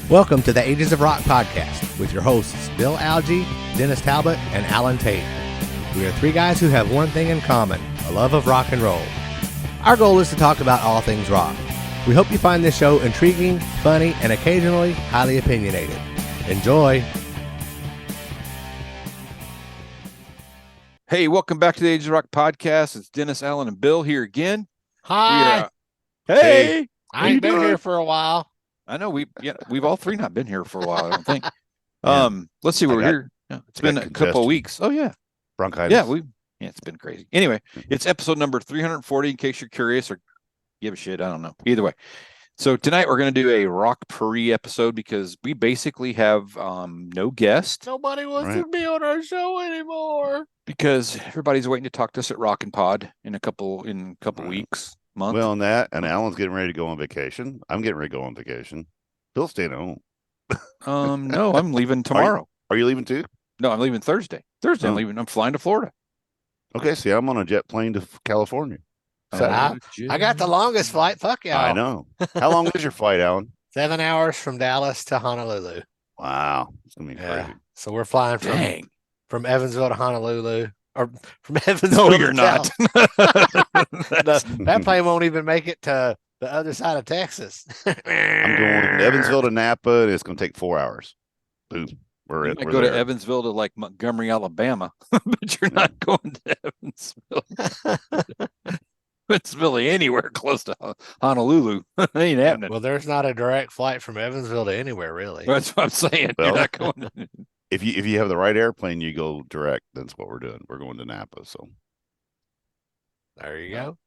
Welcome to the Ages of Rock podcast with your hosts Bill Algie, Dennis Talbot, and Alan Tate. We are three guys who have one thing in common, a love of rock and roll. Our goal is to talk about all things rock. We hope you find this show intriguing, funny, and occasionally highly opinionated. Enjoy! Hey, welcome back to the Ages of Rock podcast. It's Dennis, Alan, and Bill here again. Hi. Hey, I ain't been here for a while. I know we've all three not been here for a while, I don't think. Let's see, we're here. Yeah, it's been a couple of weeks. Oh yeah. Bronchitis. Yeah, it's been crazy. Anyway, it's episode number 340 in case you're curious or give a shit. I don't know. Either way. So tonight we're going to do a Rockpourri episode because we basically have no guest. Nobody wants to be on our show anymore. Because everybody's waiting to talk to us at Rockin' Pod in a couple weeks. Month. Well, and Alan's getting ready to go on vacation. I'm getting ready to go on vacation. Bill's staying at home. No, I'm leaving tomorrow. Are you leaving too? No, I'm leaving Thursday. I'm leaving. I'm flying to Florida. Okay, see, I'm on a jet plane to California. I got the longest flight. Fuck y'all. I know. How long is your flight, Alan? 7 hours from Dallas to Honolulu. Wow, it's gonna be crazy. So we're flying from Evansville to Honolulu. Or from Evansville. No, you're not. That plane won't even make it to the other side of Texas. I'm going Evansville to Napa, and it's going to take 4 hours. Boom. We're go to Evansville to like Montgomery, Alabama, but you're not going to Evansville. It's really anywhere close to Honolulu. Ain't happening. Well, there's not a direct flight from Evansville to anywhere, really. That's what I'm saying. Well, you're not going to... If you have the right airplane, you go direct. That's what we're doing. We're going to Napa. So there you go.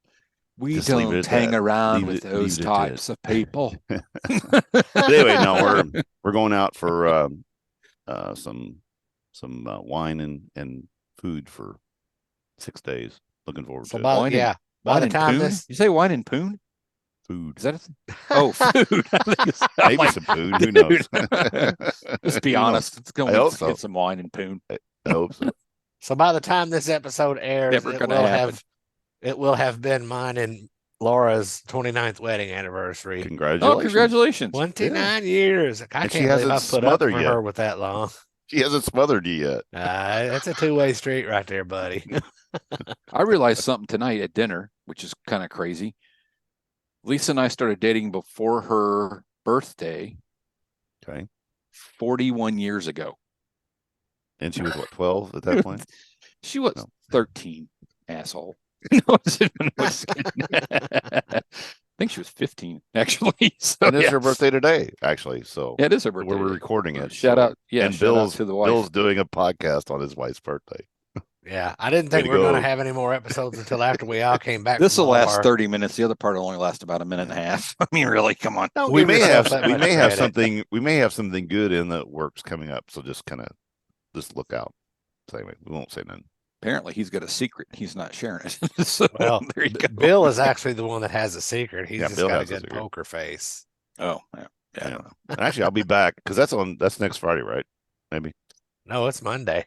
We just don't hang around with those types of people. Anyway, no, we're going out for some wine and food for 6 days. Looking forward to it. By the time you say wine and poon? Food. Is that food? Maybe some food. Who knows? Let's be honest. Let's go get some wine and poon. I hope so. So by the time this episode airs, it will have been mine and Laura's 29th wedding anniversary. Congratulations. Oh, congratulations. 29 years. I can't believe I put up for her with that long. She hasn't smothered you yet. That's a two-way street right there, buddy. I realized something tonight at dinner, which is kind of crazy. Lisa and I started dating before her birthday. Okay. 41 years ago. And she was, 12 at that point? She was 13, asshole. No, I think she was 15, actually. So, and it's her birthday today, actually. So yeah, it is her birthday. We're recording it. Shout out. Yeah, and Bill's doing a podcast on his wife's birthday. Yeah, I didn't think we were going to have any more episodes until after we all came back. This will last 30 minutes. The other part will only last about a minute and a half. I mean, really, come on. We may have something good in the works coming up. So just look out. So anyway, we won't say none. Apparently, he's got a secret. He's not sharing it. So well, there you go. Bill is actually the one that has a secret. He's just got a good poker face. Oh, yeah. I don't know. And actually, I'll be back because that's next Friday, right? Maybe. No, it's Monday.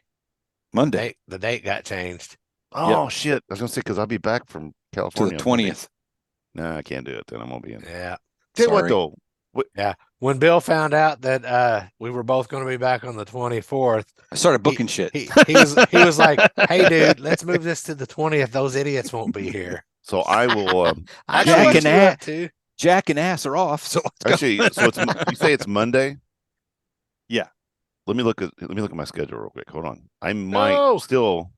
The date got changed. Oh shit! I was gonna say because I'll be back from California to the 20th. No, I can't do it. Then I won't be in. Yeah. Tell you what though. Yeah. When Bill found out that we were both going to be back on the 24th, I started booking shit. He was like, "Hey, dude, let's move this to the 20th. Those idiots won't be here." So I will. Jack and ass are off. So actually, so you say it's Monday. Yeah. Let me look at my schedule real quick. Hold on. I might still.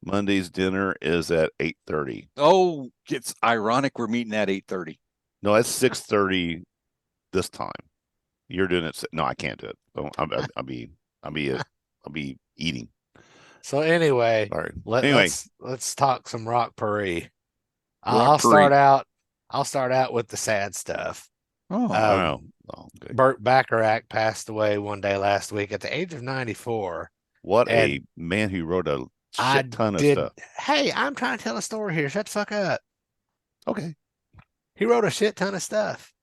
Monday's dinner is at 8:30. Oh, it's ironic we're meeting at 8:30. No, that's 6:30 this time. You're doing it. No, I can't do it. I'll be eating. So anyway, let's talk some Rockpourri. I'll start out with the sad stuff. Okay. Burt Bacharach passed away one day last week at the age of 94. What a man who wrote a shit ton of stuff. Hey, I'm trying to tell a story here. Shut the fuck up. Okay. He wrote a shit ton of stuff.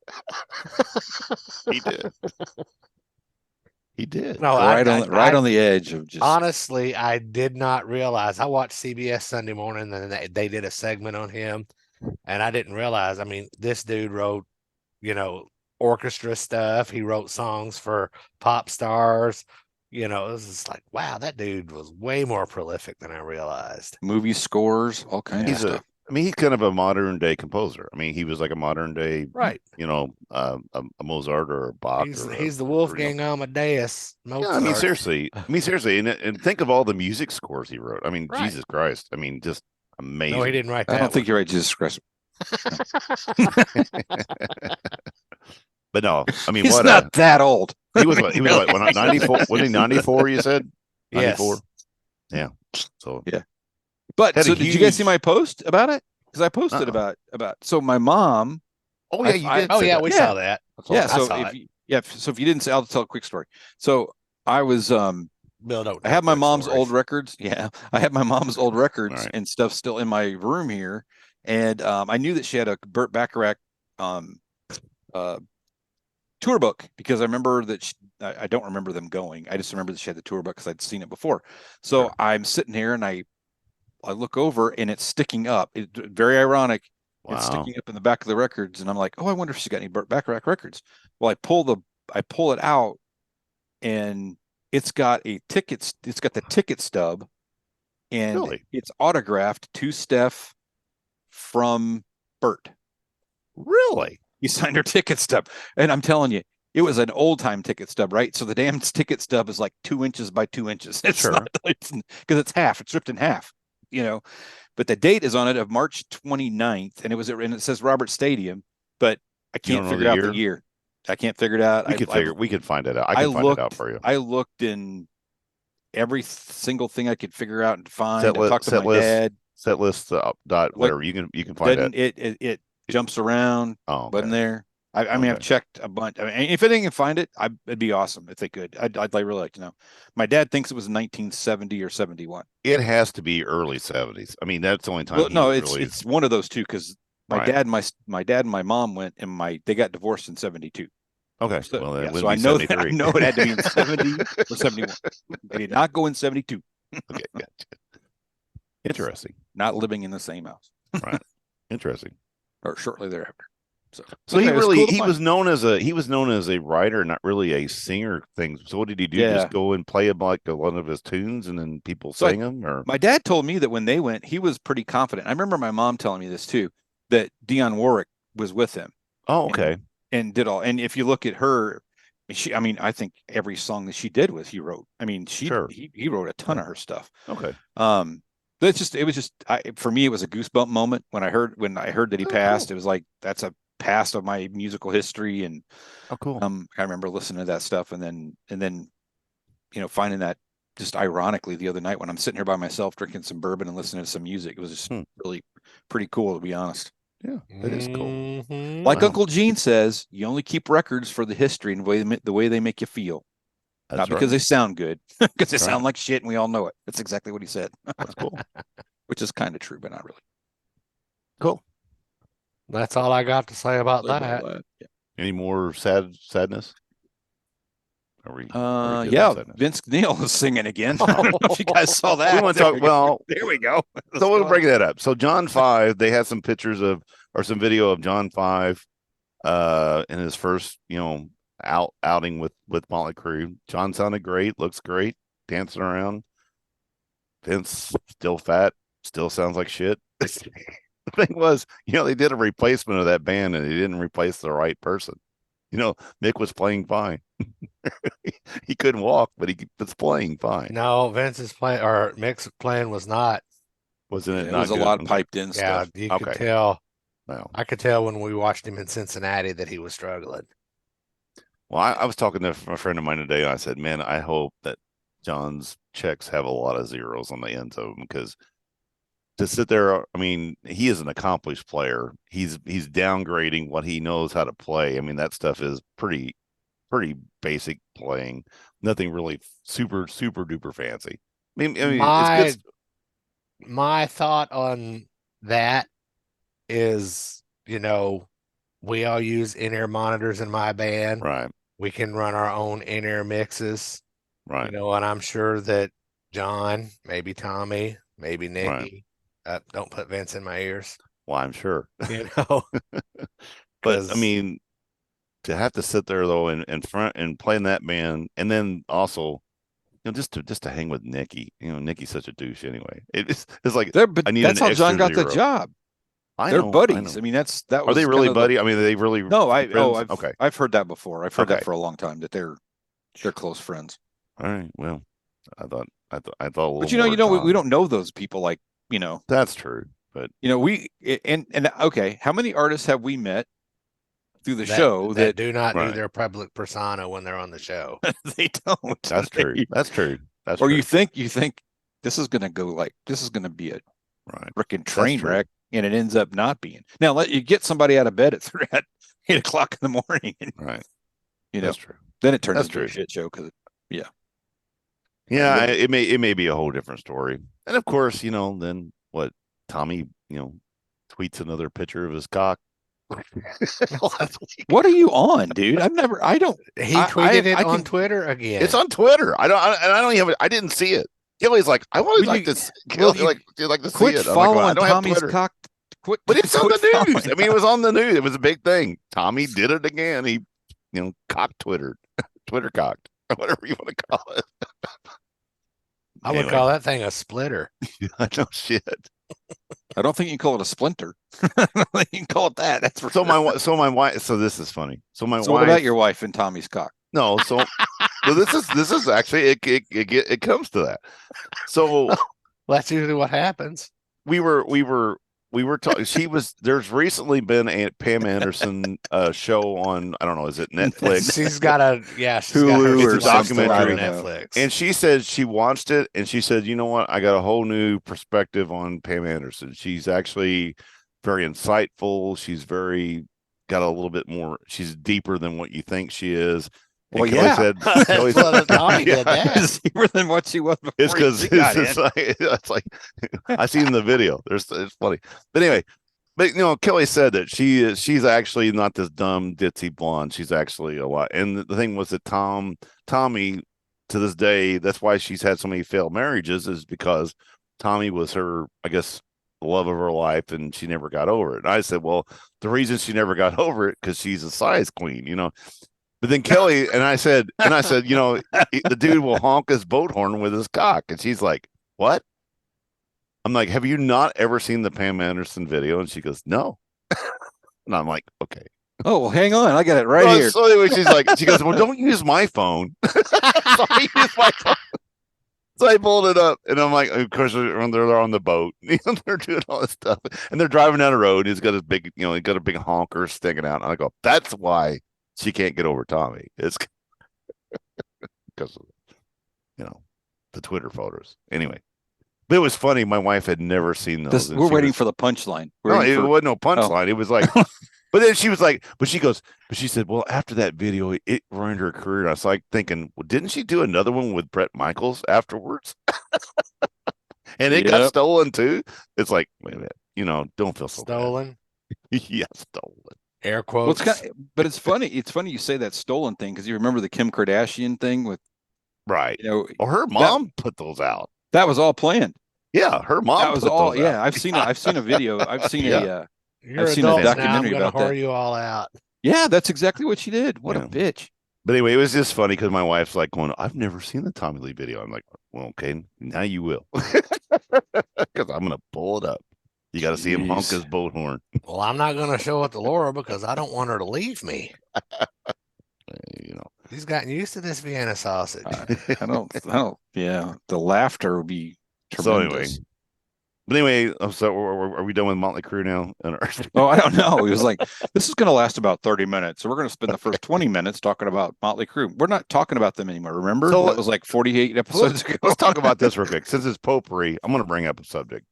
He did. He did. No, right on the edge of just. Honestly, I did not realize. I watched CBS Sunday Morning, and they did a segment on him, and I didn't realize. I mean, this dude wrote, orchestra stuff. He wrote songs for pop stars. It was just like, wow, that dude was way more prolific than I realized. Movie scores, all kinds of stuff. He's kind of a modern day composer. I mean, he was like a modern day, right? A Mozart or a Bach. He's the Wolfgang Amadeus Mozart. Yeah, I mean, seriously, and think of all the music scores he wrote. I mean, right. Jesus Christ! I mean, just amazing. No, he didn't write that. I don't think you're right, Jesus Christ. But no, I mean, he's not that old. He was what? 94? Was he 94? You said 94? Yes. Yeah. So yeah. But so did you guys see my post about it? Because I posted about so my mom. Oh yeah, you did. We saw that. Yeah. So if you didn't say, I'll tell a quick story. So I was Bill, I have my mom's old records. Yeah, I have my mom's old records right. and stuff still in my room here, and I knew that she had a Burt Bacharach tour book because I remember that I don't remember them going. I just remember that she had the tour book because I'd seen it before. So sure. I'm sitting here and I look over and it's sticking up. It's very ironic. Wow. It's sticking up in the back of the records, and I'm like, oh, I wonder if she's got any Burt Bacharach records. Well, I pull it out, and it's got a ticket. It's got the ticket stub, and really? It's autographed to Steph from Burt. Really? He signed her ticket stub, and I'm telling you, it was an old time ticket stub, right? So the damn ticket stub is like 2 inches by 2 inches. It's sure. Because it's half. It's ripped in half. But the date is on it of March 29th, and it says Robert Stadium, but I can't figure out the year. I can't figure it out. We could find it out. I can find it out for you. I looked in every single thing I could figure out and find. I talked to my dad. Setlist dot whatever. You can find it. It jumps around. Oh, okay. Wasn't there? I mean, I've checked a bunch. I mean, if they can find it, it'd be awesome if they could. I'd really like to know. My dad thinks it was 1970 or 71. It has to be early 70s. I mean, that's the only time. Well, no, it's one of those two because my dad and my mom went and they got divorced in 72. Okay, so I know it had to be in 70 or 71. They did not go in 72. Okay, gotcha. Interesting. Not living in the same house. Right. Interesting. Or shortly thereafter. So he was known as a writer, not really a singer thing. So what did he do? Yeah. Just go and play like one of his tunes and then people sing them? Or my dad told me that when they went, he was pretty confident. I remember my mom telling me this too, that Dionne Warwick was with him. Oh, okay. And did all. And if you look at her, I think every song that she did he wrote. I mean, he wrote a ton of her stuff. Okay. But it was just for me, it was a goosebump moment when I heard that he passed. Cool. It was like, that's a past of my musical history. And cool. I remember listening to that stuff and then, finding that just ironically the other night when I'm sitting here by myself, drinking some bourbon and listening to some music, it was just really pretty cool, to be honest. Yeah, that is cool. Like Uncle Gene says, you only keep records for the history and the way they make you feel. That's not because they sound good, because they sound like shit, and we all know it. That's exactly what he said. That's cool. Which is kind of true, but not really. Cool. That's all I got to say about that. Yeah. Any more sadness? Vince Neil is singing again. I don't know if you guys saw that. We want to talk. Well, there we go. So we'll bring that up. So John 5, they had some pictures or some video of John 5 in his first, outing with Motley Crue. John sounded great, looks great, dancing around. Vince still fat, still sounds like shit. The thing was, they did a replacement of that band and they didn't replace the right person. Mick was playing fine. He couldn't walk, but he was playing fine. No, Vince's playing or Mick's playing was not. Wasn't it? It was a lot of piped in stuff. Yeah, you could tell. Wow. I could tell when we watched him in Cincinnati that he was struggling. Well, I was talking to a friend of mine today, and I said, man, I hope that John's checks have a lot of zeros on the ends of them, because to sit there, I mean, he is an accomplished player. He's downgrading what he knows how to play. I mean, that stuff is pretty basic playing. Nothing really super duper fancy. I mean, it's good. My thought on that is, we all use in-ear monitors in my band. Right. We can run our own in-air mixes, Right. you know, and I'm sure that John, maybe Tommy, maybe Nikki, don't put Vince in my ears, Well, I'm sure. you know. But I 'Cause- mean, to have to sit there though in front and playing that band, and then also, you know, just to hang with Nikki. You know, Nikki's such a douche anyway. It's like But I need that's an how John extra got the zero. job. I They're know, buddies. I know. I mean, that Are was they really kind of buddy? I mean, are they really No, friends? Okay. I've heard that before. I've heard Okay. that for a long time that they're close friends. All right. Well, I thought a little But more. we don't know those people like, you know. That's true. But You know, and okay, how many artists have we met through the that, show that that do not do Right. their public persona when they're on the show? they don't? that's true. That's true. That's Or true. you think this is going to be a Right. freaking train true. wreck, and it ends up not being. Now, let you get somebody out of bed at 8 o'clock in the morning, and Right. you know, That's true. then it turns That's into a true. shit show because Yeah, it may be a whole different story. And of course, you know, then what Tommy, you know, tweets another picture of his cock. what are you on, dude? I don't. He I- tweeted I it on can- Twitter again. It's on Twitter. I don't even I didn't see it. Kelly's like, I always Well, like this. well, Kelly like to see Quit it. I'm like, following well, I don't have Tommy's Twitter. cock. Quit, But it's on quit the news. following I mean, it was on the news. It was a big thing. Tommy did it again. He, you know, cock Twittered, Twitter cocked, whatever you want to call it. I would call that thing a splitter. I know shit. I don't think you can call it a splinter. I don't think you can call it that. That's for So sure. my wife. So this is funny. So my So wife. what about your wife and Tommy's cock? No. So this is actually it comes to that. So That's usually what happens. we were talking. There's recently been a Pam Anderson show on, I don't know, is it Netflix? She's got her Hulu or life something on like that. Netflix. And she said she watched it and she said, you know what? I got a whole new perspective on Pam Anderson. She's actually very insightful. She's got a little bit more. She's deeper than what you think she is. And Well, Kelly yeah. said, Kelly Well, said, Tommy did that. It's deeper than what she was before. it's because she got in. it's like I seen the video. It's funny, but anyway, but you know, Kelly said that she's actually not this dumb ditzy blonde. She's actually a lot. And the thing was that Tommy, to this day, that's why she's had so many failed marriages, is because Tommy was her, I guess, the love of her life, and she never got over it. And I said, well, the reason she never got over it because she's a size queen, you know. But then Kelly and I said, you know, the dude will honk his boat horn with his cock. And she's like, what? I'm like, have you not ever seen the Pam Anderson video? And she goes, no. And I'm like, okay. Oh, well, hang on. I got it right here. So anyway, she goes, well, don't use my phone. So I used my phone. So I pulled it up, and I'm like, of course, they're on the boat. You know, they're doing all this stuff, and they're driving down the road. He's got his big, you know, he got a big honker sticking out. And I go, that's why she can't get over Tommy. It's because of, you know, the Twitter photos. Anyway, but it was funny. My wife had never seen those. We're waiting for the punchline. No, it wasn't no punchline. It was like, but then she was like, but she said, well, after that video, it ruined her career. And I was like thinking, well, didn't she do another one with Bret Michaels afterwards? And it got stolen too. It's like, wait a minute, you know, don't feel so Stolen. bad. Yeah, stolen. Air Well, quotes. but it's funny. It's funny you say that stolen thing because you remember the Kim Kardashian thing with, Right. you know, Well, her mom put those out. that was all planned. Yeah, her mom. That was put all. those Yeah, out. I've seen a video. I've seen Yeah. You're I've seen a adults now. I'm documentary gonna about that. whore you all out. Yeah, that's exactly what she did. What a Yeah. bitch. But anyway, it was just funny because my wife's like going, I've never seen the Tommy Lee video. I'm like, well, okay, now you will. Because I'm going to pull it up. You got to see him honk Jeez. his boat horn. Well, I'm not gonna show it to Laura because I don't want her to leave me. You know. She's gotten used to this Vienna sausage. I don't. Yeah, the laughter would be So tremendous. anyway. But anyway, so are we done with Motley Crue now? Oh, I don't know. He was like, this is going to last about 30 minutes. So we're going to spend the first 20 minutes talking about Motley Crue. We're not talking about them anymore. Remember? So- that was like 48 episodes ago. Let's talk about this real quick. Since it's potpourri, I'm going to bring up a subject.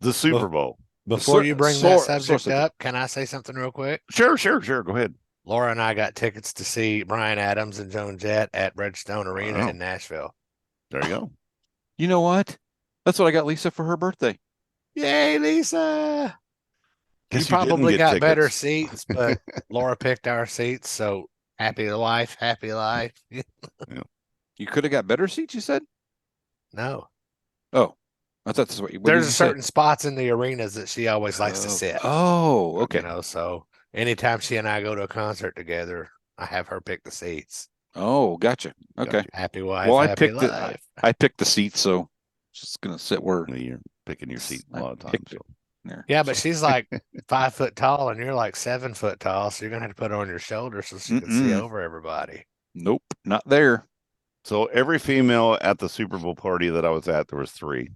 The Super Bowl. Before you bring Sore that subject subject. up, can I say something real quick? Sure. Go ahead. Laura and I got tickets to see Bryan Adams and Joan Jett at Redstone Arena Wow. in Nashville. There you go. You know what? That's what I got Lisa for her birthday. Yay, Lisa! Guess You you didn't probably get got better tickets. seats, but Laura picked our seats, so Happy life, happy life. You could have got better seats, you said? No. Oh, I thought that's what did There's you certain say? spots in the arenas that she always likes to sit. Oh, okay. You know, so anytime she and I go to a concert together, I have her pick the seats. Oh, gotcha. Okay. Gotcha. Happy wife, Well, I happy picked it. life. I picked the seat, so just gonna sit where You're picking your seat a I lot of times. picked it. So. There. Yeah, but So- she's like 5 foot tall and you're like 7 foot tall, so you're gonna have to put her on your shoulder so she can see Mm-mm. over everybody. Nope, not there. So every female at the Super Bowl party that I was at, there was 3.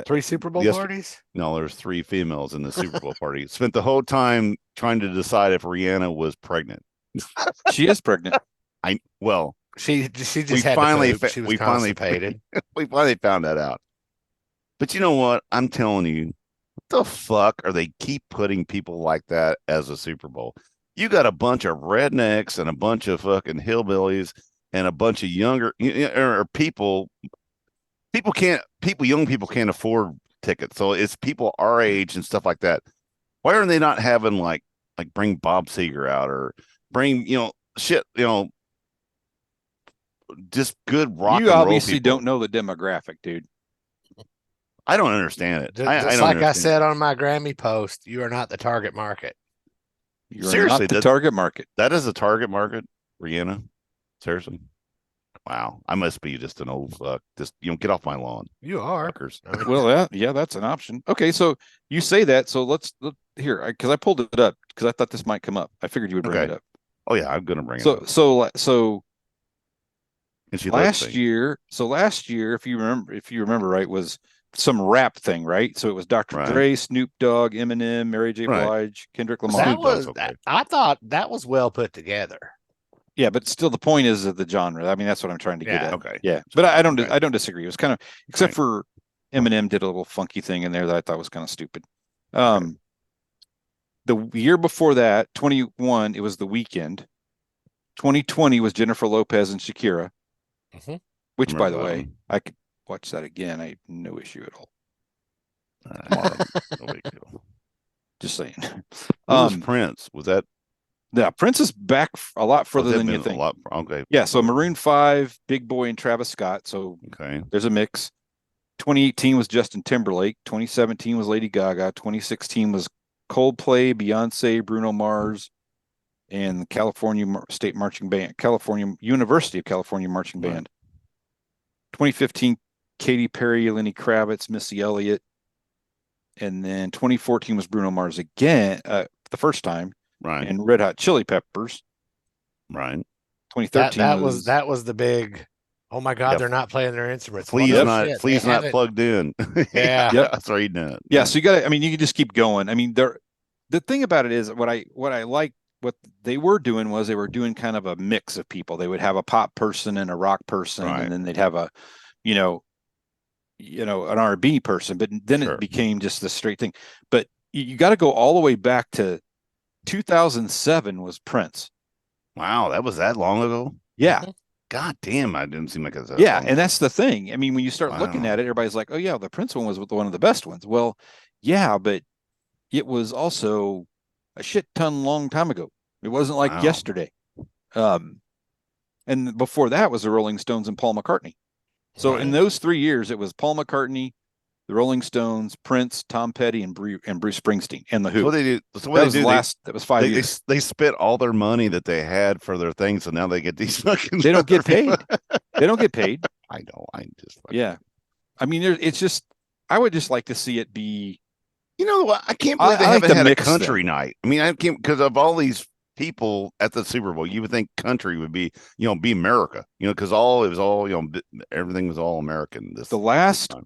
3 Super Bowl Yes. parties? No, there was 3 females in the Super Bowl party. Spent the whole time trying to decide if Rihanna was pregnant. She is pregnant. She just We had finally to poop. She was constipated. we finally found that out. But you know what? I'm telling you, what the fuck are they keep putting people like that as a Super Bowl? You got a bunch of rednecks and a bunch of fucking hillbillies and a bunch of younger or people. Young people can't afford tickets. So it's people our age and stuff like that. Why are they not having like bring Bob Seger out or bring, just good rock You and roll obviously people? don't know the demographic, dude. I don't understand it. Just I don't like I understand said it. on my Grammy post, you are not the target market. You're Seriously, not the target market. That is the target market, Rihanna. Seriously. Wow. I must be just an old fuck. Just get off my lawn. You are. Fuckers. I mean, Well, yeah, that's an option. Okay, so you say that, so let's here because I pulled it up because I thought this might come up. I figured you would bring Okay. it up. Oh yeah, I'm gonna bring it So up. so And she last year, if you remember right, was some rap thing, right? So it was Dr. Right. Dre, Snoop Dogg, Eminem, Mary J. Right. Blige, Kendrick Lamar. that Snoop Dogg's was. okay. I thought that was well put together. Yeah, but still, the point is of the genre. I mean, that's what I'm trying to get Yeah. at. Okay. Yeah, but I don't. Okay. I don't disagree. It was kind of, except Right. for Eminem did a little funky thing in there that I thought was kind of stupid. The year before that, 21, it was The Weeknd. 2020 was Jennifer Lopez and Shakira, Mhm. which, by the Remember that way, one. I could watch that again. I have no issue at all. No big deal. Just saying. Who was Prince? Was that Yeah, Prince is back a lot further was it than you been think. A lot, okay. Yeah, so Maroon 5, Big Boy, and Travis Scott. So Okay. there's a mix. 2018 was Justin Timberlake. 2017 was Lady Gaga. 2016 was Coldplay, Beyonce, Bruno Mars, and the California State Marching Band, University of California Marching Right. Band. 2015, Katy Perry, Lenny Kravitz, Missy Elliott. And then 2014 was Bruno Mars again, the first time, Right. and Red Hot Chili Peppers. Right. 2013 That was the big. Oh my God, Yeah. they're not playing their instruments. Please Well, no not shit, please they not haven't- plugged in. Yeah. Yep. That's reading it. Yeah, so you got to, I mean, you can just keep going. I mean, the thing about it is what I like, what they were doing was they were doing kind of a mix of people. They would have a pop person and a rock person, Right. and then they'd have a, an R&B person, but then Sure. it became just the straight thing. But you got to go all the way back to 2007 was Prince. Wow, that was that long ago? Yeah. Mhm. God damn, I didn't seem like it was that Yeah, long and ago. that's the thing. I mean, when you start looking Wow. at it, everybody's like, "Oh yeah, the Prince one was one of the best ones." Well, yeah, but it was also a shit ton long time ago. It wasn't like Wow. yesterday. And before that was the Rolling Stones and Paul McCartney. So in Right. those 3 years, it was Paul McCartney, the Rolling Stones, Prince, Tom Petty, and Bruce Springsteen, and the Who. So what they do. So that what was they the do. last. That was 5 years. They spent all their money that they had for their things, so now they get these fucking. They don't get paid. They don't get paid. I know. I just. Fucking, Yeah, I mean, it's just. I would just like to see it be. You know what? I can't believe they I like haven't to had a mix country night. I mean, I can't because of all these people at the Super Bowl. You would think country would be, be America. Because everything was all American. This The time.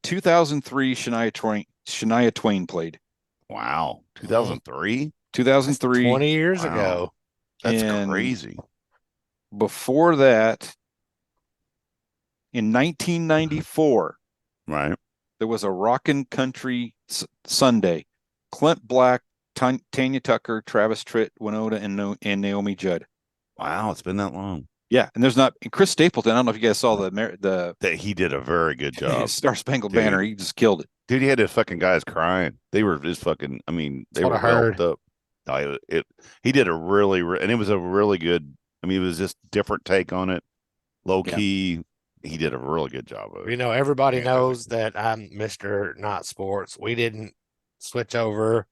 2003 Shania Twain played. Wow, 2003. 2003. 20 years Wow. ago. That's And crazy. Before that, in 1994, Right. there was a Rockin' Country Sunday. Clint Black, Tanya Tucker, Travis Tritt, Winona, and Naomi Judd. Wow, it's been that long. Yeah, and and Chris Stapleton. I don't know if you guys saw the That he did a very good job. Star Spangled Dude. Banner. He just killed it. Dude, he had his fucking guys crying. They were just fucking. I mean, they That's were what I heard. riled up. He did a really, and it was a really good. I mean, it was just different take on it, low key. He did a really good job of it. You know, everybody knows that I'm Mr. Not Sports. We didn't switch over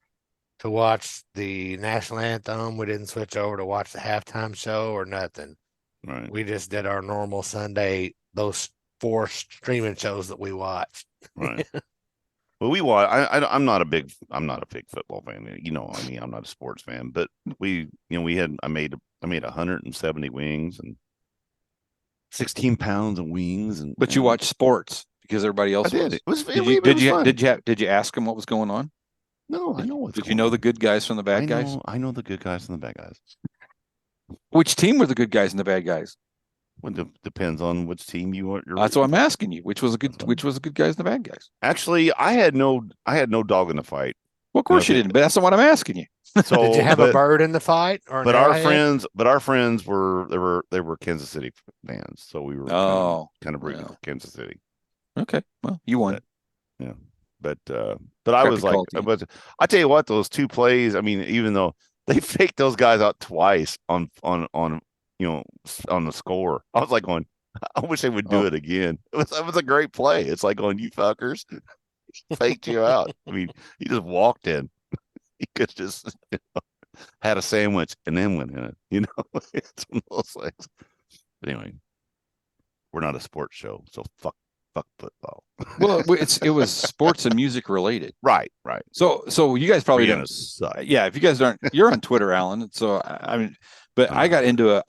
to watch the national anthem. We didn't switch over to watch the halftime show or nothing. Right. We just did our normal Sunday, those 4 streaming shows that we watched. Right. Well, we watch. I'm not a big football fan. You know, I mean, I'm not a sports fan, but I made 170 wings and 16 pounds of wings. But you watch sports because everybody else did. It was fun. Did you ask them what was going on? No, I know what's Did going you know on. the good guys from the bad guys? I know the good guys from the bad guys. Which team were the good guys and the bad guys? Well, it depends on which team you are. That's what I'm asking you. Which was the good guys and the bad guys? Actually, I had no dog in the fight. Well, of course you didn't, but that's not what I'm asking you. So did you have a bird in the fight? But our friends were Kansas City fans, so we were kind of rooting for Kansas City. Okay, well, you won. But I was like, I tell you what, those 2 plays. I mean, even though they faked those guys out twice on the score, I was like going, I wish they would do it again. It was a great play. It's like going, you fuckers, faked you out. I mean, he just walked in. He could just had a sandwich and then went in it. You know, it's one of those things. But anyway, we're not a sports show, so fuck football. Well, it was sports and music related. Right. So you guys probably don't. Yeah, if you guys aren't, you're on Twitter, Alan. So I mean, but I got into a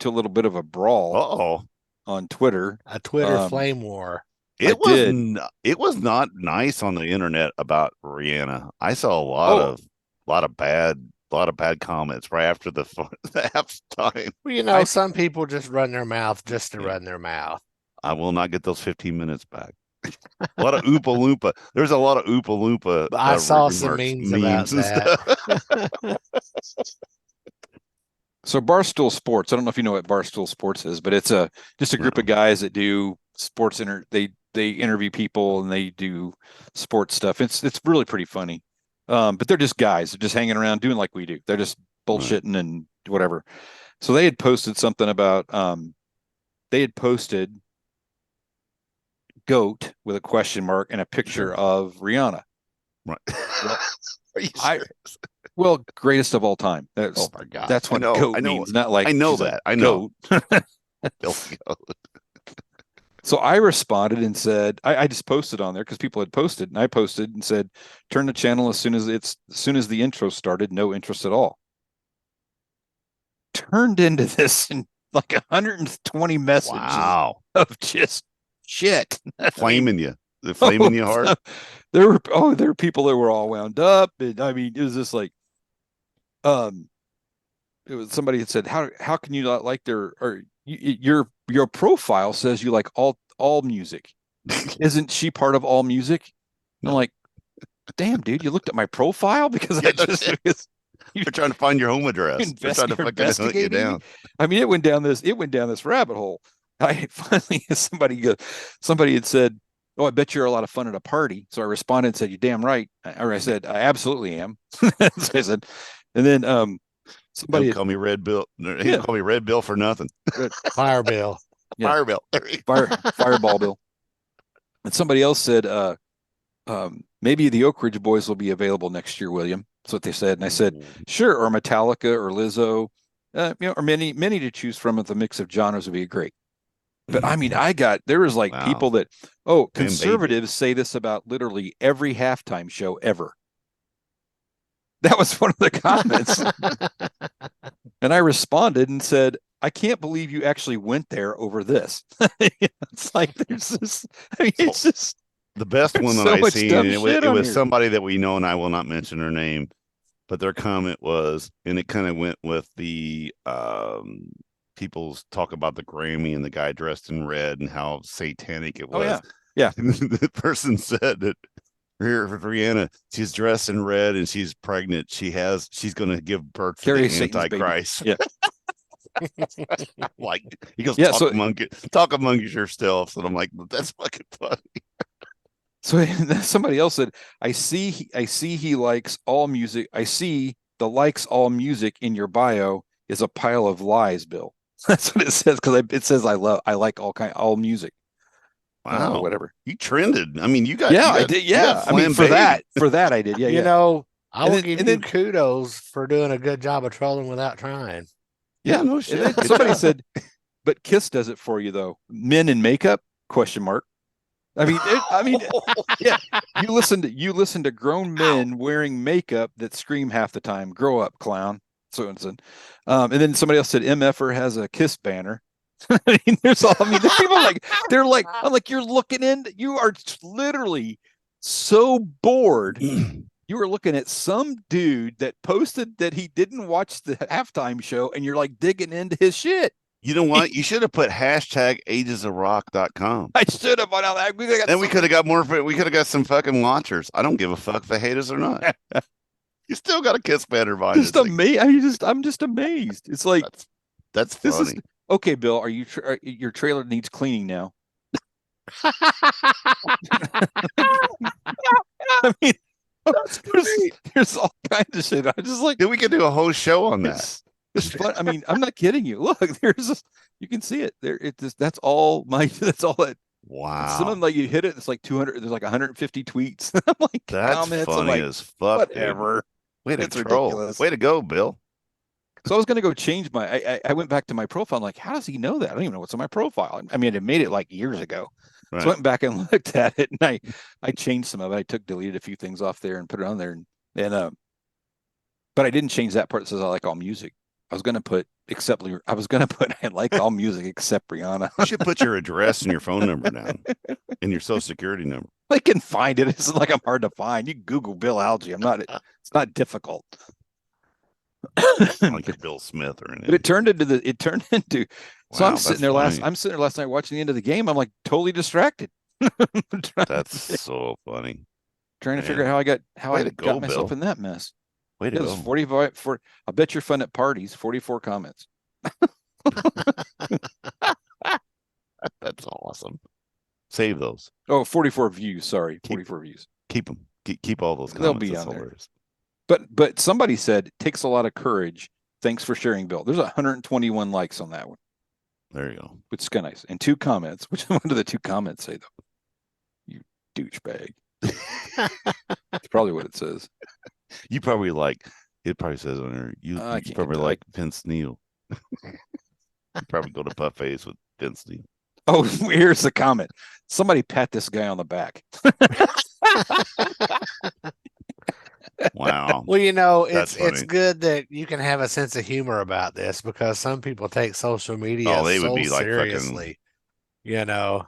little bit of a brawl on Twitter. A Twitter flame war. It was not nice on the internet about Rihanna. I saw a lot of bad comments right after the halftime. Well, you know, some people just run their mouth just to run their mouth. I will not get those 15 minutes back. A lot of Oompa Loompa. There's a lot of Oompa Loompa. I saw some memes about that. So Barstool Sports, I don't know if you know what Barstool Sports is, but it's just a group of guys that do sports. They interview people and they do sports stuff. It's really pretty funny. But they're just guys. They're just hanging around doing like we do. They're just bullshitting and whatever. So they had posted something about they had posted GOAT with a question mark and a picture of Rihanna. Right. Well, are you serious? Well, greatest of all time. Oh my God. That's what GOAT means. Not like I know that. I know. GOAT. So I responded and said, I just posted on there because people had posted, and I posted and said, turn the channel as soon as the intro started, no interest at all. Turned into this in like 120 messages of just shit. Flaming you. The flaming you hard. There were people that were all wound up. And I mean, it was just like it was somebody had said, how can you not like your profile says you like all music. Isn't she part of all music? No. I'm like, damn, dude, you looked at my profile because you're trying to find your home address. They're trying to fucking hunt you down. I mean, it went down this rabbit hole. I finally somebody had said, "Oh, I bet you're a lot of fun at a party." So I responded and said, "You're damn right." Or I said, "I absolutely am." So I said, and then somebody call me Red Bill. He call me Red Bill for nothing. Fire Bill. Yeah. Fire Bill. Fireball Bill. And somebody else said, maybe the Oak Ridge Boys will be available next year, William. That's what they said. And I said, sure, or Metallica or Lizzo, or many to choose from. With a mix of genres would be great. But I mean, there was like people that, conservatives say this about literally every halftime show ever. That was one of the comments. And I responded and said, I can't believe you actually went there over this. It's like there's this. I mean, it's just the best one that I seen. And it was somebody that we know, and I will not mention her name, but their comment was, and it kind of went with the people's talk about the Grammy and the guy dressed in red and how satanic it was. Oh, yeah. The person said that here for Rihanna, she's dressed in red and she's pregnant. She's going to give birth to the Antichrist. Yeah. Like he goes, talk among yourselves. And I'm like, that's fucking funny. So somebody else said, I see he likes all music. I see the likes all music in your bio is a pile of lies, Bill. That's what it says, because it says I like all music. Wow, whatever. You trended. I mean, I did. Yeah, I mean, for that I did. Yeah, You yeah. know, I And will then- give and you then- kudos for doing a good job of trolling without trying. Yeah, no And shit. then Good somebody job. said, but Kiss does it for you though. Men in makeup? Question mark. I mean, yeah. You listen to grown men wearing makeup that scream half the time. Grow up, clown. So and so. And then somebody else said MFer has a Kiss banner. I mean, there's people I'm like, you're looking in, you are literally so bored. You were looking at some dude that posted that he didn't watch the halftime show, and you're like digging into his shit. You know what? You should have put #agesofrock.com. I should have. Then we could have got more. We could have got some fucking watchers. I don't give a fuck if they hate us or not. You still got a Kiss banner behind Just this thing. amazed. I'm just amazed. It's like That's this funny. is okay, Bill. Are you your trailer needs cleaning now? I mean, there's all kinds of shit. I just like Then we could do a whole show on that. it's fun. I mean, I'm not kidding you. Look, you can see it there. That's all that's all that. Wow. Some of them, like, you hit it, it's like 200. There's like 150 tweets. I'm like, That's comments. funny I'm like, as fuck. whatever. Way to It's troll. ridiculous. Way to go, Bill. So I was gonna go change my. I went back to my profile. I'm like, how does he know that? I don't even know what's on my profile. I mean, I made it like years ago. Right. So I went back and looked at it, and I changed some of it. I deleted a few things off there and put it on there, and but I didn't change that part that says I like all music. I was gonna put I like all music except Rihanna. You should put your address and your phone number down and your social security number. I can find it. It's like I'm hard to find. You Google Bill Algie. It's not difficult. Like you're Bill Smith or anything. But it turned into so Wow, I'm sitting that's there funny. last night watching the end of the game. I'm like totally distracted. That's so funny. Trying to Man. figure out how Way I to go, got myself Bill. in that mess. Way to It was go. 45 for I bet you're fun at parties, 44 comments. That's awesome. Save those. Oh, 44 views, sorry. 44 views. Keep them. Keep all those comments. They'll be That's on there. hilarious. But somebody said it takes a lot of courage. Thanks for sharing, Bill. There's 121 likes on that one, There you go. which is kind of nice. And 2 comments. Which one do the 2 comments say though? You douchebag. That's probably what it says. You probably it probably says on there, you can't probably type. like Vince Neil. You probably go to buffets with Vince Neil. Oh, here's the comment. Somebody pat this guy on the back. Wow. Well, That's it's funny. good that you can have a sense of humor about this, because some people take social media They would so be like seriously. Yeah,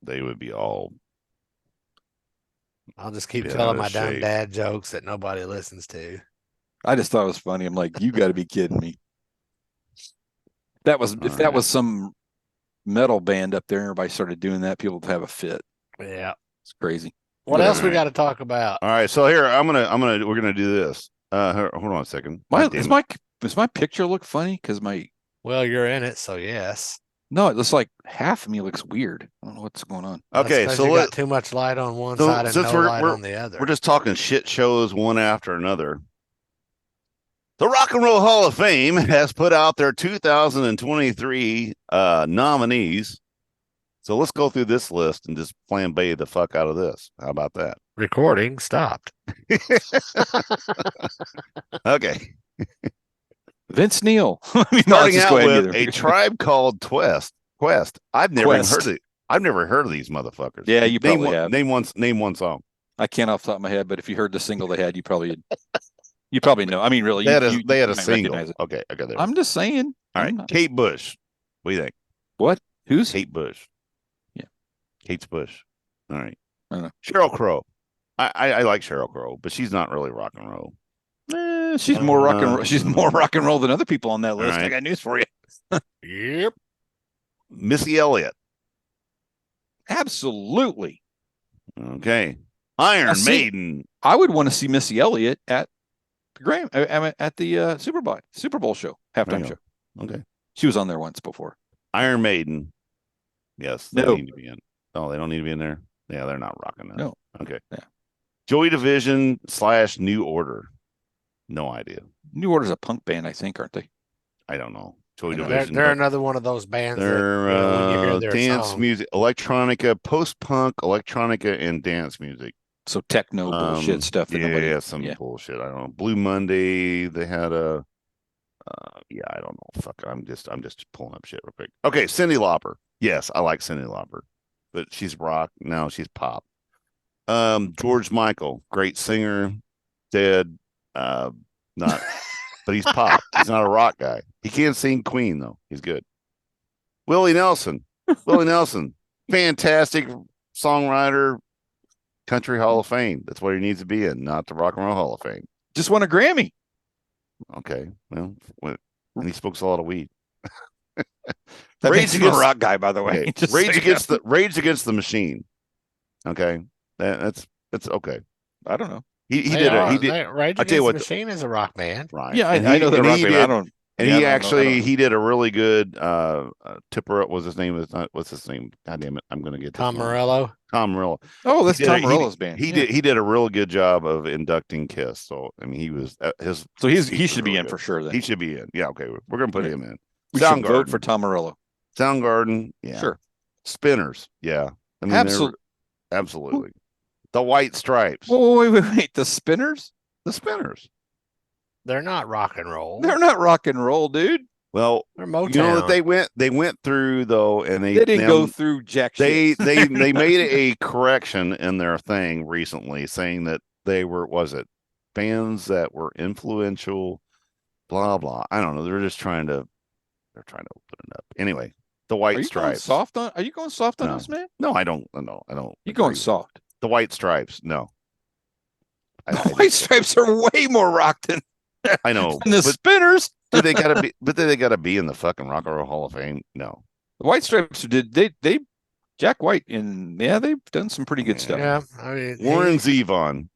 they would be all I'll just keep Yeah, telling out my of dumb shape. dad jokes that nobody listens to. I just thought it was funny. I'm like, you got to be kidding me. If that was some metal band up there, and everybody started doing that, people would have a fit. Yeah. It's crazy. What else we Alright. got to talk about? All right. So here we're gonna do this. Hold on a second. God damn it. Does my picture look funny? Because Well, you're in it, so yes. no, it looks like half of me looks weird. I don't know what's going on. Okay, That's 'cause so you let, got too much light on one so side and since no we're- light we're- on the other. we're just talking shit shows one after another. The Rock and Roll Hall of Fame has put out their 2023 nominees. So let's go through this list and just flambe the fuck out of this. How about that? Recording stopped. Okay. Vince Neil. I mean, no, Starting let's just out go ahead and with get a there. tribe called Quest. I've never even Quest. heard it. I've never heard of these motherfuckers. Yeah, you name probably one, have. Name one song. I can't off the top of my head, but if you heard the single they had, you probably know. I mean, really, They had you a might single. recognize it. Okay, I got there. I'm just saying. All right, Kate Bush. What do you think? What? Who's? Kate Bush. Yeah. Kate's Bush. All right. I don't know. Sheryl Crow. I like Sheryl Crow, but she's not really rock and roll. She's more rock and roll. She's more rock and roll than other people on that list. right. I got news for you. Yep. Missy Elliott. Absolutely. Okay. Iron see- Maiden. I would want to see Missy Elliott at the Super Bowl show, There halftime you show. go. Okay. She was on there once before. Iron Maiden. Yes, they No. need to be in. Oh, they don't need to be in there. Yeah, they're not rocking that. No. Okay. Yeah. Joy Division / New Order. No idea. New Order's a punk band, I think, aren't they? I don't know. Joy I know. Division. They're another one of those bands that They're when you hear their dance song, music, electronica, post-punk, electronica, and dance music. So techno bullshit stuff. That Yeah, some bullshit. I don't know. Blue Monday. They had a. Yeah, I don't know. Fuck. I'm just pulling up shit real quick. Okay, Cyndi Lauper. Yes, I like Cyndi Lauper, but she's rock. No, she's pop. George Michael, great singer, dead. Not, but he's pop. He's not a rock guy. He can't sing Queen though. He's good. Willie Nelson. Willie Nelson, fantastic songwriter, Country Hall of Fame. That's what he needs to be in, not the Rock and Roll Hall of Fame. Just won a Grammy. Okay, well, and he smokes a lot of weed. That makes him a rock guy, by the way. Okay. Rage Against the Machine. Okay, that's okay. I don't know. He did. Rage Against the Machine is a rock band, right? Yeah, I know they're rock band. I don't. And he did a really good Tipper. Was his name? What's his name? God damn it! I'm going to get Tom Morello. Tom Morello. Oh, that's Tom Morello's band. He did a really good job of inducting Kiss. So I mean, he was his. So he should be in for sure. Then he should be in. Yeah. Okay, we're going to put him in. We should vote for Tom Morello. Soundgarden. Yeah. Sure. Spinners. Yeah. I mean, absolutely. The White Stripes. Wait. The Spinners. The Spinners. They're not rock and roll. They're not rock and roll, dude. Well, they're Motown. You know what they went through though, and they didn't go through jack shit. They made a correction in their thing recently, saying that they were bands that were influential, blah blah. I don't know. They're trying to open it up. Anyway, the White Stripes. Are you going soft on us, man? No, I don't. No, I don't. You're going soft. The White Stripes. No. The White Stripes are way more rock than. I know. And the Spinners. Did they gotta be? But they gotta be in the fucking Rock and Roll Hall of Fame. No, the White Stripes did. They Jack White they've done some pretty good stuff. Yeah, I mean Warren Zevon.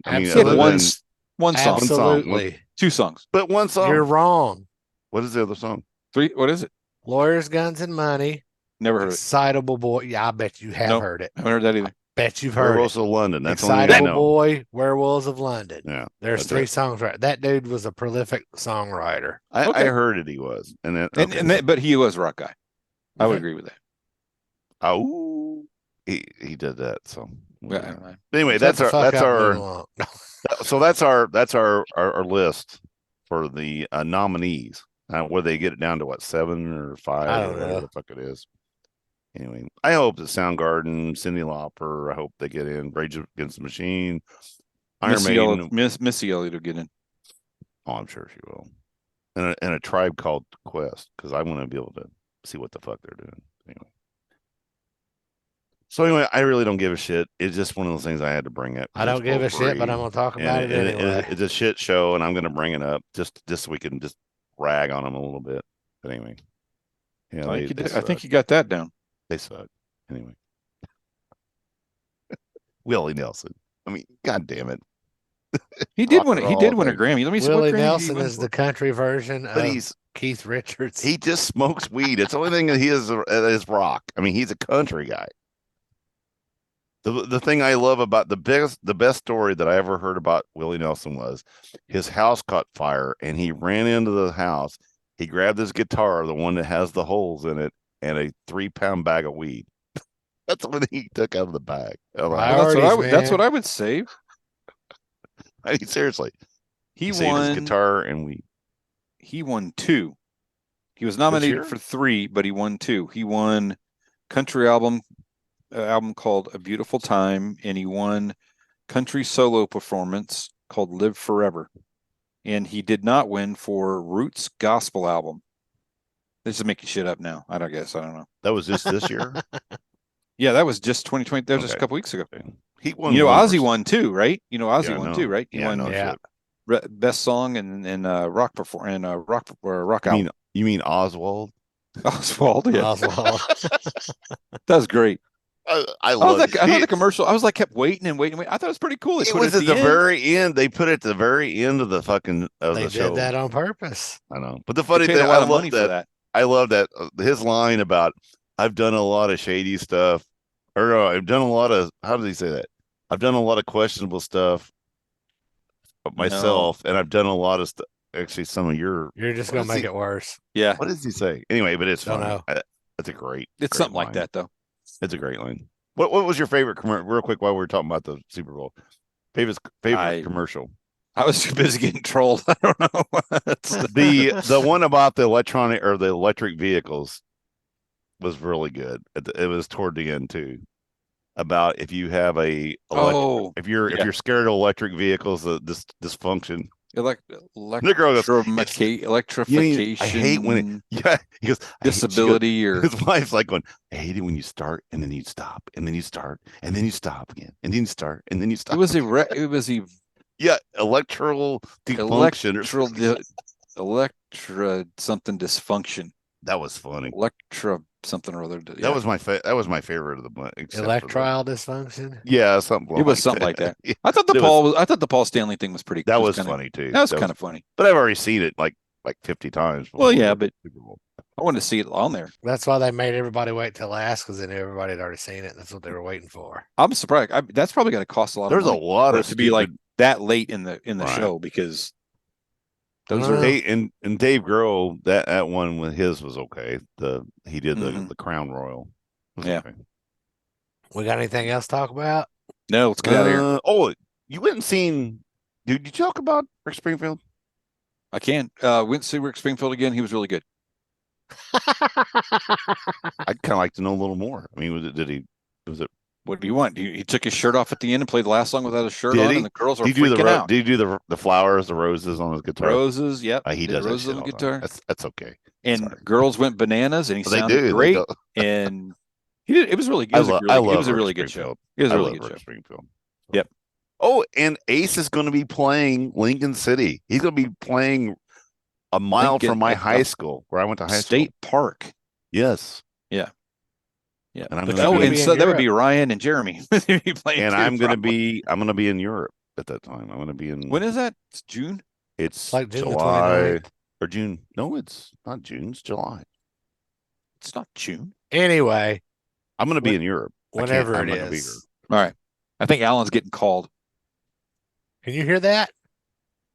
I mean, one song, absolutely, two songs, but one song. You're wrong. What is the other song? Three. What is it? Lawyers, Guns, and Money. Never heard it. Excitable Boy. Yeah, I bet you have heard it. I haven't heard that either. Bet you've heard Werewolves of London. That's Excitable Boy, Werewolves of London. Yeah, there's 3 songs. Right, that dude was a prolific songwriter. I heard it. He was, but he was a rock guy. I would agree with that. Oh, he did that. So anyway, that's our list for the nominees. Where they get it down to 7 or 5 I or don't whatever know. the fuck it is. Anyway, I hope that Soundgarden, Cyndi Lauper, I hope they get in. Rage Against the Machine, Iron Maiden. Missy Elliott will get in. Oh, I'm sure she will. And a Tribe Called Quest, because I want to be able to see what the fuck they're doing. Anyway, I really don't give a shit. It's just one of those things I had to bring up. I don't give a shit, but I'm gonna talk about it anyway. It's a shit show, and I'm gonna bring it up just so we can just rag on them a little bit. But anyway, yeah, I think you got that down. They suck. Anyway. Willie Nelson. I mean, god damn it. He did win a Grammy. Let me see. Willie Nelson is the country version but of Keith Richards. He just smokes weed. It's the only thing that he is rock. I mean, he's a country guy. The thing I love about the best story that I ever heard about Willie Nelson was his house caught fire and he ran into the house. He grabbed his guitar, the one that has the holes in it, and a 3-pound bag of weed. That's what he took out of the bag. That's what I would say. I mean, seriously, he won his guitar and weed. He won 2. He was nominated for 3, but he won 2. He won country album called A Beautiful Time, and he won country solo performance called Live Forever. And he did not win for Roots gospel album. This is making shit up now. I don't know. That was just this year? Yeah, that was just 2020. That was just a couple weeks ago. He won. Ozzy won too, right? Ozzy won too, right? He won best song and rock rock album. You mean Oswald? Oswald, yeah. Oswald. That was great. I love the commercial. I was like, kept waiting. I thought it was pretty cool. It was at the very end. They put it at the very end of the fucking the show. They did that on purpose. I know. But the funny thing, I love that. I love that his line about I've done a lot of shady stuff, or I've done a lot of. How did he say that? I've done a lot of questionable stuff myself, and I've done a lot of stuff. Actually, some of your. You're just gonna make it worse. Yeah. What does he say? Anyway, but it's Don't funny. know. That's a great. It's great something line. like that, though. It's a great line. What was your favorite commercial? Real quick, while we were talking about the Super Bowl, favorite commercial. I was too busy getting trolled. I don't know. The one about the electronic or the electric vehicles was really good. It was toward the end too. About if you have if you're scared of electric vehicles, this dysfunction. Electrification. I hate when he goes disability or his wife's like going, I hate it when you start and then you stop and then you start and then you stop again and then you start and then you stop. It was electoral dysfunction. Electra something dysfunction. That was funny. Electra something or other. Yeah. That was my favorite of the bunch. Electrile dysfunction. Yeah, something. It was something like that. Yeah. I thought the Paul Stanley thing was pretty. That was funny too. That was kind of funny. But I've already seen it like 50 times. Well, yeah, but I wanted to see it on there. That's why they made everybody wait till last, because then everybody had already seen it. And that's what they were waiting for. I'm surprised. That's probably going to cost a lot. There's of money a lot for of it to be like that late in the Right. show, because Those are and Dave Grohl, that one with his was okay. He did the Crown Royal. Yeah. Okay. we got anything else to talk about? No, let's get out of here. Oh, you went and seen? Did you talk about Rick Springfield? I can't. Went to see Rick Springfield again. He was really good. I'd kind of like to know a little more. I mean, was it? What do you want? He took his shirt off at the end and played the last song without his shirt Did on, he? and the girls were Did you do freaking out. Did you do the flowers, the roses on his guitar? Roses, yep. He Did does that roses shit on the all the time. guitar. That's okay. And Sorry. girls went bananas, and he Well, they sounded do. great. And he did. It was really good. It was a really good show. It was a really good show. Springfield. Yep. Oh, and Ace is going to be playing Lincoln City. He's going to be playing a mile Lincoln from my at high the school, where I went to high State school. Park. Yes. Yeah. Yeah. And I'm But gonna you be- be and in so that would Europe. be Ryan and Jeremy. They'd be playing and too, I'm going to probably. be in Europe at that time. I'm going to be in. When is that? It's June. It's Like June the July 29th. or June. No, it's not June. It's July. It's not June. Anyway, I'm going to be in Europe. whenever I'm it not gonna be is. All right. I think Alan's getting called. Can you hear that?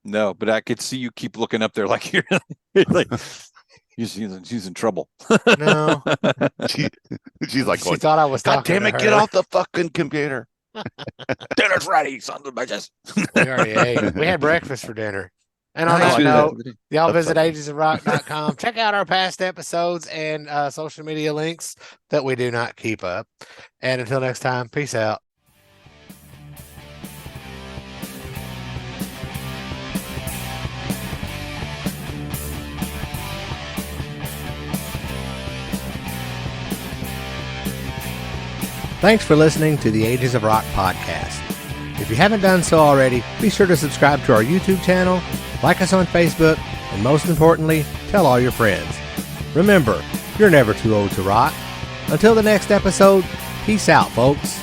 No, but I could see you keep looking up there like you're like she's in trouble. No. She's like, She going, thought I was God talking damn it, to get her. off the fucking computer. Dinner's ready, sons of bitches. We already ate. We had breakfast for dinner. And on Nice. that note, y'all That's visit okay. agesofrock.com. Check out our past episodes and social media links that we do not keep up. And until next time, peace out. Thanks for listening to the Ages of Rock podcast. If you haven't done so already, be sure to subscribe to our YouTube channel, like us on Facebook, and most importantly, tell all your friends. Remember, you're never too old to rock. Until the next episode, peace out, folks.